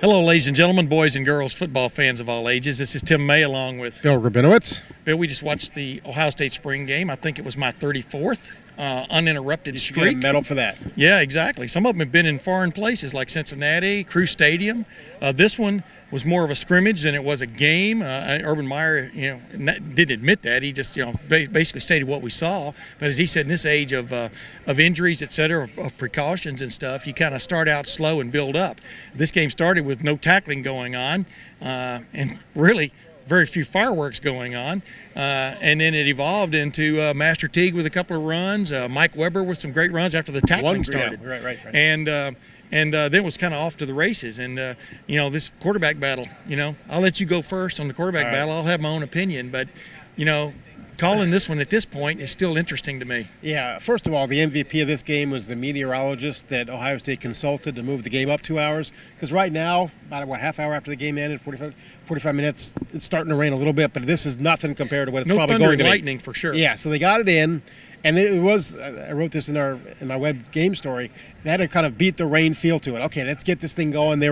Hello, ladies and gentlemen, boys and girls, football fans of all ages. This is Tim May along with Bill Rabinowitz. Bill. We just watched the Ohio State spring game. I think it was my 34th uninterrupted streak. You get a medal for that. Yeah, exactly. Some of them have been in foreign places like Cincinnati, Crew Stadium. This one was more of a scrimmage than it was a game. Urban Meyer, didn't admit that. He just, basically stated what we saw. But as he said, in this age of injuries, et cetera, of precautions and stuff, you kind of start out slow and build up. This game started with no tackling going on, and really very few fireworks going on, and then it evolved into Master Teague with a couple of runs, Mike Weber with some great runs after the tackling started. Yeah, right. And then it was kind of off to the races. And, this quarterback battle, I'll let you go first on the quarterback battle. I'll have my own opinion. But, calling this one at this point is still interesting to me. Yeah, first of all, the MVP of this game was the meteorologist that Ohio State consulted to move the game up 2 hours. Because right now, about half hour after the game ended, 45 minutes, it's starting to rain a little bit. But this is nothing compared to what it's probably going to be. No thunder and lightning for sure. Yeah, so they got it in. And it was, I wrote this in my web game story, they had to kind of beat the rain feel to it. Okay, let's get this thing going. They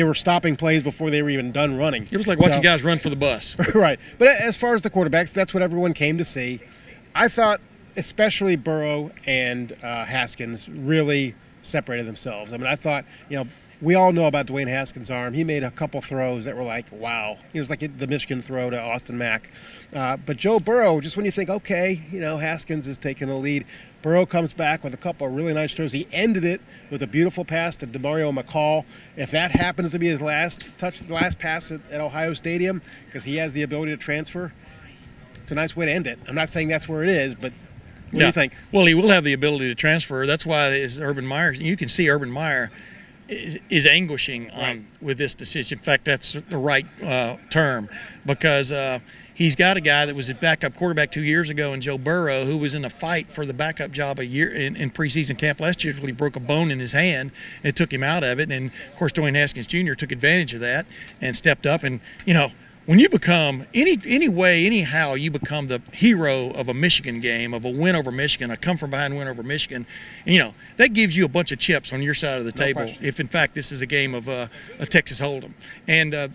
were stopping plays before they were even done running. It was like watching guys run for the bus. Right. But as far as the quarterbacks, that's what everyone came to see. I thought especially Burrow and Haskins really separated themselves. I mean, I thought, we all know about Dwayne Haskins' arm. He made a couple throws that were like, wow. It was like the Michigan throw to Austin Mack. But Joe Burrow, just when you think, okay, Haskins is taking the lead, Burrow comes back with a couple of really nice throws. He ended it with a beautiful pass to DeMario McCall. If that happens to be his last pass at Ohio Stadium, because he has the ability to transfer, it's a nice way to end it. I'm not saying that's where it is, but what do you think? Well, he will have the ability to transfer. That's why it's Urban Meyer. You can see Urban Meyer is anguishing with this decision. In fact, that's the right term, because he's got a guy that was a backup quarterback 2 years ago in Joe Burrow, who was in a fight for the backup job a year in preseason camp last year. He broke a bone in his hand, and it took him out of it. And, of course, Dwayne Haskins Jr. took advantage of that and stepped up. And, when you become anyhow you become the hero of a Michigan game, of a win over Michigan, a come-from-behind win over Michigan, that gives you a bunch of chips on your side of the table. Question. If, in fact, this is a game of a Texas Hold'em. And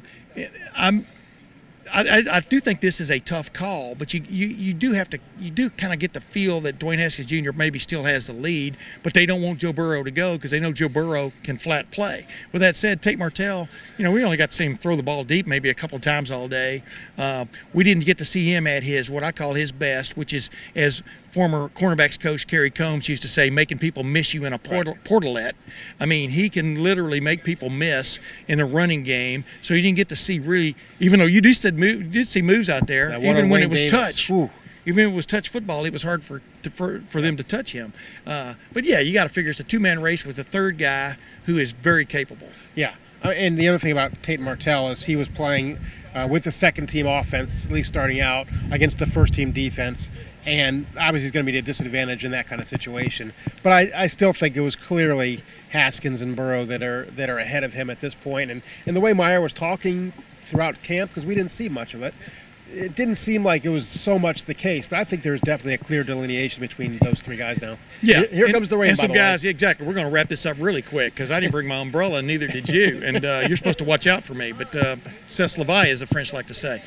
I do think this is a tough call, but you do kind of get the feel that Dwayne Haskins Jr. maybe still has the lead, but they don't want Joe Burrow to go because they know Joe Burrow can flat play. With that said, Tate Martell, we only got to see him throw the ball deep maybe a couple of times all day. We didn't get to see him at what I call his best, which is, as former cornerbacks coach Kerry Combs used to say, making people miss you in a portalette. I mean, he can literally make people miss in the running game. So you didn't get to see really, even though you did see moves out there, even when it was touch. Even when it was touch football, it was hard for them to touch him. But yeah, you got to figure it's a two-man race with a third guy who is very capable. Yeah. And the other thing about Tate Martell is he was playing with the second-team offense, at least starting out, against the first-team defense. And obviously he's going to be at a disadvantage in that kind of situation. But I still think it was clearly Haskins and Burrow that are ahead of him at this point. And the way Meyer was talking throughout camp, because we didn't see much of it, it didn't seem like it was so much the case. But I think there's definitely a clear delineation between those three guys now. Yeah. Here comes the rain, and some guys, exactly. We're going to wrap this up really quick because I didn't bring my umbrella, and neither did you. And you're supposed to watch out for me. But c'est la vie, as the French like to say.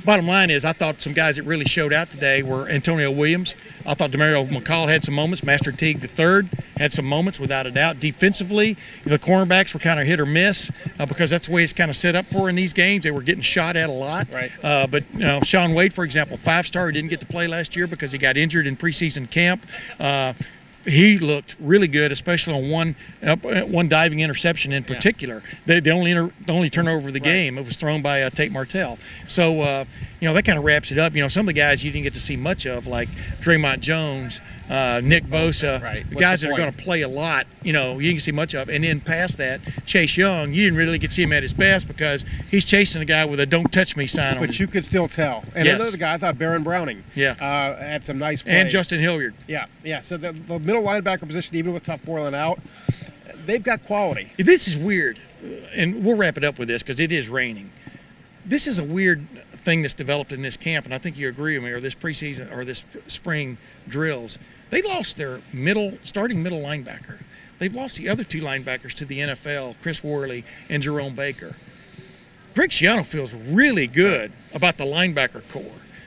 Bottom line is, I thought some guys that really showed out today were Antonio Williams. I thought DeMario McCall had some moments. Master Teague III had some moments, without a doubt. Defensively, the cornerbacks were kind of hit or miss because that's the way it's kind of set up for in these games. They were getting shot at a lot. Right. But Sean Wade, for example, 5-star, didn't get to play last year because he got injured in preseason camp. He looked really good, especially on one diving interception in particular. Yeah. The only turnover of the game, it was thrown by Tate Martell. So, that kind of wraps it up. Some of the guys you didn't get to see much of, like Draymond Jones, Nick Bosa, the guys that are going to play a lot, you didn't see much of. And then past that, Chase Young, you didn't really get to see him at his best because he's chasing a guy with a "Don't touch me" sign on. But you could still tell. And another guy, I thought Baron Browning had some nice plays. And Justin Hilliard. Yeah. So the middle linebacker position, even with Tough Borland out, they've got quality. This is weird, and we'll wrap it up with this because it is raining. This is a weird thing that's developed in this camp, and I think you agree with me, or this preseason or this spring drills. They lost their starting middle linebacker. they've lost the other 2 linebackers to the NFL, Chris Worley and Jerome Baker. Greg Schiano feels really good about the linebacker core.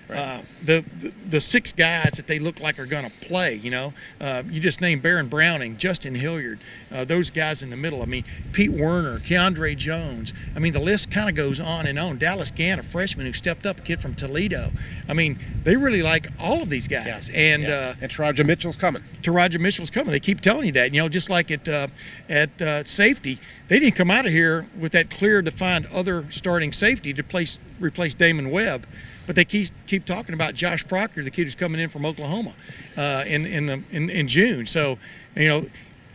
Right. The 6 guys that they look like are going to play, you know. You just named Baron Browning, Justin Hilliard, those guys in the middle. I mean, Pete Werner, Keandre Jones. I mean, the list kind of goes on and on. Dallas Gann, a freshman who stepped up, a kid from Toledo. I mean, they really like all of these guys. Yeah. And Taraja Mitchell's coming. Taraja Mitchell's coming. They keep telling you that. You know, just like at safety, they didn't come out of here with that clear, defined other starting safety to replace Damon Webb. But they keep talking about Josh Proctor, the kid who's coming in from Oklahoma in June. So, you know,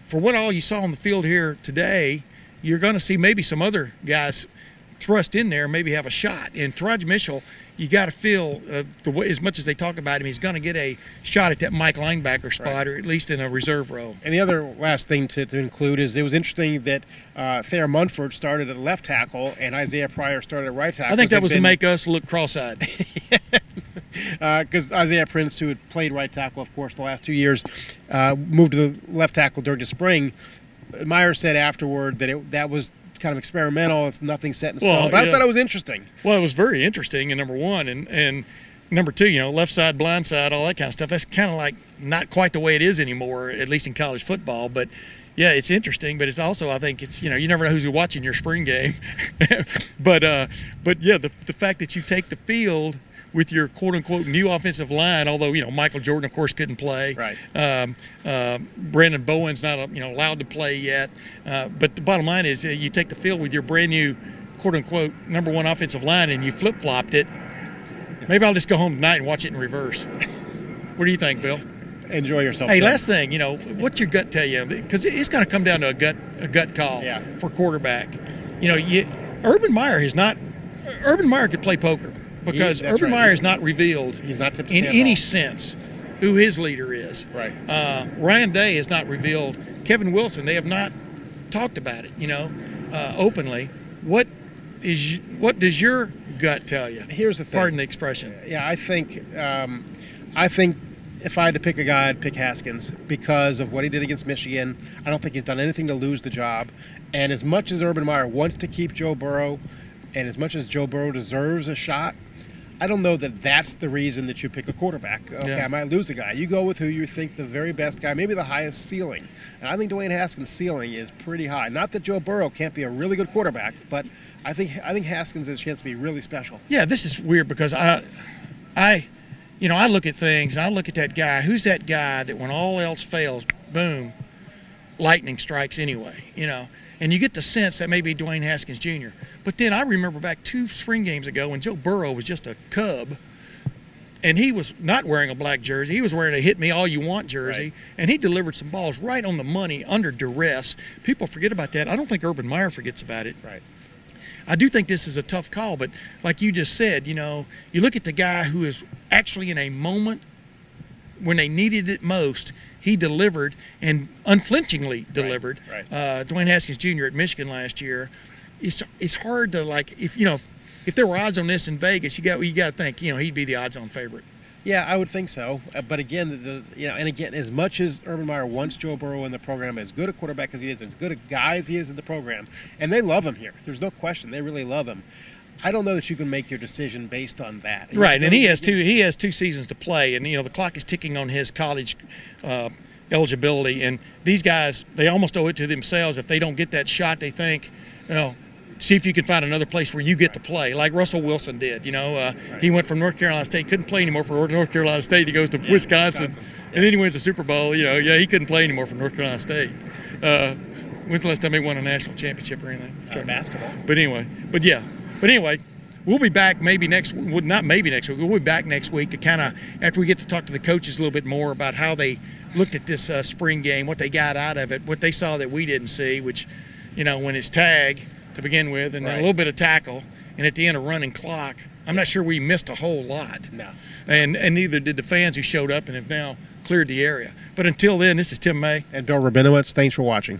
for what all you saw on the field here today, you're going to see maybe some other guys thrust in there, maybe have a shot. And Taraja Mitchell, you got to feel as much as they talk about him, he's going to get a shot at that Mike linebacker spot, right, or at least in a reserve role. And the other last thing to include is it was interesting that Thayer Munford started at left tackle and Isaiah Pryor started at right tackle. I think that was to make us look cross-eyed. Because Isaiah Prince, who had played right tackle, of course, the last 2 years, moved to the left tackle during the spring. Meyer said afterward that that was kind of experimental. It's nothing set in stone. Well, but I thought it was interesting. Well, it was very interesting, and number one. And number two, you know, left side, blind side, all that kind of stuff. That's kind of like not quite the way it is anymore, at least in college football. But, yeah, it's interesting. But it's also, I think it's, you know, you never know who's watching your spring game. but yeah, the fact that you take the field with your quote-unquote new offensive line, although, you know, Michael Jordan, of course, couldn't play. Right. Brandon Bowen's not, allowed to play yet. But the bottom line is you take the field with your brand-new quote-unquote number 1 offensive line and you flip-flopped it. Maybe I'll just go home tonight and watch it in reverse. What do you think, Bill? Enjoy yourself. Hey, last thing, you know, what's your gut tell you? Because it's going to come down to a gut call for quarterback. You know, Urban Meyer could play poker. Because Urban Meyer has not revealed in any sense who his leader is. Right. Ryan Day has not revealed. Kevin Wilson, they have not talked about it, openly. What does your gut tell you? Here's the thing. Pardon the expression. Yeah, I think if I had to pick a guy, I'd pick Haskins because of what he did against Michigan. I don't think he's done anything to lose the job. And as much as Urban Meyer wants to keep Joe Burrow, and as much as Joe Burrow deserves a shot, I don't know that that's the reason that you pick a quarterback. Okay, I might lose a guy. You go with who you think the very best guy, maybe the highest ceiling. And I think Dwayne Haskins' ceiling is pretty high. Not that Joe Burrow can't be a really good quarterback, but I think Haskins has a chance to be really special. Yeah, this is weird because I look at things and I look at that guy. Who's that guy that when all else fails, boom, lightning strikes anyway, And you get the sense that may be Dwayne Haskins Jr. But then I remember back 2 spring games ago when Joe Burrow was just a cub, and he was not wearing a black jersey. He was wearing a hit-me-all-you-want jersey, right, and he delivered some balls right on the money under duress. People forget about that. I don't think Urban Meyer forgets about it. Right. I do think this is a tough call, but like you just said, you look at the guy who is actually in a moment when they needed it most, he delivered and unflinchingly delivered. Right. Dwayne Haskins Jr. at Michigan last year. It's hard to if there were odds on this in Vegas, you got to think he'd be the odds-on favorite. Yeah, I would think so. But again, as much as Urban Meyer wants Joe Burrow in the program, as good a quarterback as he is, as good a guy as he is in the program, and they love him here. There's no question, they really love him. I don't know that you can make your decision based on that. Right, and he has 2 seasons to play, and the clock is ticking on his college eligibility. And these guys, they almost owe it to themselves if they don't get that shot. They think, see if you can find another place where you get to play, like Russell Wilson did. He went from North Carolina State, couldn't play anymore for North Carolina State. He goes to Wisconsin, and then he wins the Super Bowl. He couldn't play anymore for North Carolina State. When's the last time he won a national championship or anything? Basketball. But anyway, we'll be back maybe next week. Well, not maybe next week. We'll be back next week to kind of, after we get to talk to the coaches a little bit more about how they looked at this spring game, what they got out of it, what they saw that we didn't see, which, when it's tag to begin with and then a little bit of tackle and at the end a running clock, I'm not sure we missed a whole lot. No. And neither did the fans who showed up and have now cleared the area. But until then, this is Tim May. And Bill Rabinowitz. Thanks for watching.